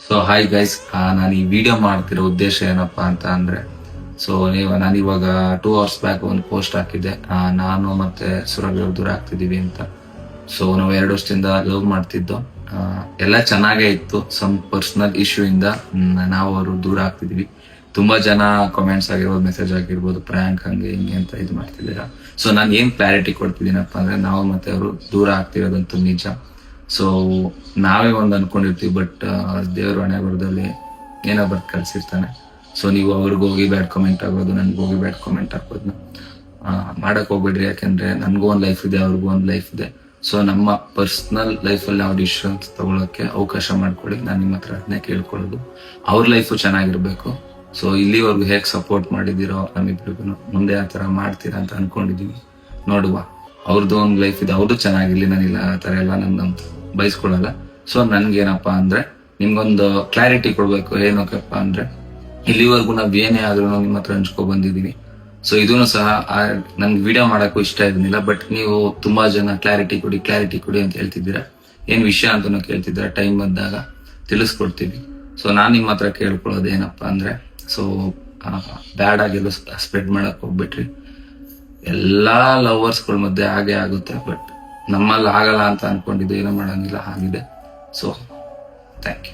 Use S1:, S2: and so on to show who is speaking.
S1: So hi guys, ನಾನು ಈ video ಮಾಡ್ತಿರೋ ಉದ್ದೇಶ ಏನಪ್ಪಾ ಅಂತ ಅಂದ್ರೆ, ಸೊ ನಾನಿವಾಗ 2 hours ಬ್ಯಾಕ್ ಒಂದು ಪೋಸ್ಟ್ ಹಾಕಿದ್ದೆ. ನಾನು ಮತ್ತೆ ಸುರಭಿ ಅವ್ರು ದೂರ ಆಗ್ತಿದೀವಿ ಅಂತ. ಸೊ ನಾವು 2 ವರ್ಷದಿಂದ ಲವ್ ಮಾಡ್ತಿದ್ದೋ, ಎಲ್ಲ ಚೆನ್ನಾಗೇ ಇತ್ತು. ಸಮ್ ಪರ್ಸನಲ್ ಇಶ್ಯೂ ಇಂದ ನಾವು ಅವರು ದೂರ ಆಗ್ತಿದೀವಿ. ತುಂಬಾ ಜನ ಕಾಮೆಂಟ್ಸ್ ಆಗಿರ್ಬೋದು, ಮೆಸೇಜ್ ಆಗಿರ್ಬೋದು, ಪ್ರ್ಯಾಂಕ್ ಹಂಗೆ ಹಿಂಗೆ ಅಂತ ಇದು ಮಾಡ್ತಿದ್ದೀರಾ. ಸೊ ನಾನು ಏನ್ ಕ್ಲಾರಿಟಿ ಕೊಡ್ತಿದ್ದೀನಪ್ಪ ಅಂದ್ರೆ, ನಾವು ಮತ್ತೆ ಅವರು ದೂರ ಆಗ್ತಿರೋದಂತೂ ನಿಜ. ಸೊ ನಾವೇ ಒಂದ್ ಅನ್ಕೊಂಡಿರ್ತೀವಿ, ಬಟ್ ದೇವ್ರ ಹಣೆ ಬರದಲ್ಲಿ ಏನೋ ಬರ್ತ್ ಕಳ್ಸಿರ್ತಾನೆ. ಸೊ ನೀವು ಅವ್ರಿಗೆ ಹೋಗಿ ಬ್ಯಾಡ್ ಕಾಮೆಂಟ್ ಆಗೋದು, ನನ್ಗೆ ಹೋಗಿ ಬ್ಯಾಡ್ ಕಾಮೆಂಟ್ ಹಾಕೋದನ್ನ ಮಾಡಕ್ ಹೋಗ್ಬೇಡ್ರಿ. ಯಾಕಂದ್ರೆ ನನ್ಗೂ ಒಂದ್ ಲೈಫ್ ಇದೆ, ಅವ್ರಿಗೂ ಒಂದ್ ಲೈಫ್ ಇದೆ. ಸೊ ನಮ್ಮ ಪರ್ಸನಲ್ ಲೈಫಲ್ಲಿ ನಾವು ಡಿಸಿಷನ್ಸ್ ತಗೊಳಕ್ಕೆ ಅವಕಾಶ ಮಾಡ್ಕೊಡಿ. ನಾನು ನಿಮ್ಮ ಹತ್ರ ಅದನ್ನೇ ಕೇಳ್ಕೊಳ್ಳೋದು. ಅವ್ರ ಲೈಫು ಚೆನ್ನಾಗಿರ್ಬೇಕು. ಸೊ ಇಲ್ಲಿವರೆಗೂ ಹೇಗ್ ಸಪೋರ್ಟ್ ಮಾಡಿದಿರೋ ನಮ್ಮಿಬ್ರಿಗೂ ಮುಂದೆ ಆ ತರ ಮಾಡ್ತೀರಾ ಅಂತ ಅನ್ಕೊಂಡಿದೀವಿ. ನೋಡುವ. ಅವ್ರದ್ದು ಒಂದು ಲೈಫ್ ಇದೆ, ಅವ್ರದ್ದು ಚೆನ್ನಾಗಿರ್ಲಿ. ನಾನಿಲ್ಲ ಆ ತರ ಎಲ್ಲ ನನ್ನ ಬಯಸ್ಕೊಳಲ್ಲ. ಸೊ ನನ್ಗೇನಪ್ಪಾ ಅಂದ್ರೆ, ನಿಮ್ಗೊಂದು ಕ್ಲಾರಿಟಿ ಕೊಡ್ಬೇಕು. ಏನಕ್ಕಪ್ಪ ಅಂದ್ರೆ, ಇಲ್ಲಿವರೆಗೂ ನಾವ್ ಏನೇ ಆದ್ರೂ ನಿಮ್ಮ ಹತ್ರ ಹಂಚ್ಕೊ ಬಂದಿದೀನಿ. ಸೊ ಇದನ್ನು ಸಹ ನನ್ಗೆ ವಿಡಿಯೋ ಮಾಡಕ್ಕೂ ಇಷ್ಟ ಇರ್ಲಿಲ್ಲ, ಬಟ್ ನೀವು ತುಂಬಾ ಜನ ಕ್ಲಾರಿಟಿ ಕೊಡಿ ಅಂತ ಹೇಳ್ತಿದ್ದೀರಾ. ಏನ್ ವಿಷಯ ಅಂತಾನು ಕೇಳ್ತಿದ್ದೀರಾ. ಟೈಮ್ ಬಂದಾಗ ತಿಳಿಸ್ಕೊಡ್ತೀವಿ. ಸೊ ನಾನ್ ನಿಮ್ಮ ಹತ್ರ ಕೇಳ್ಕೊಳ್ಳೋದು ಏನಪ್ಪಾ ಅಂದ್ರೆ, ಸೊ ಬ್ಯಾಡ್ ಆಗಿರೋ ಸ್ಪ್ರೆಡ್ ಮಾಡಕ್ ಹೋಗ್ಬಿಟ್ರಿ. ಎಲ್ಲಾ ಲವರ್ಸ್ಗಳ ಮಧ್ಯೆ ಹಾಗೆ ಆಗುತ್ತೆ, ಬಟ್ ನಮ್ಮಲ್ಲಿ ಆಗಲ್ಲ ಅಂತ ಅನ್ಕೊಂಡಿದ್ದು ಏನೋ ಮಾಡಂಗಿಲ್ಲ, ಆಗಿದೆ. So thank you.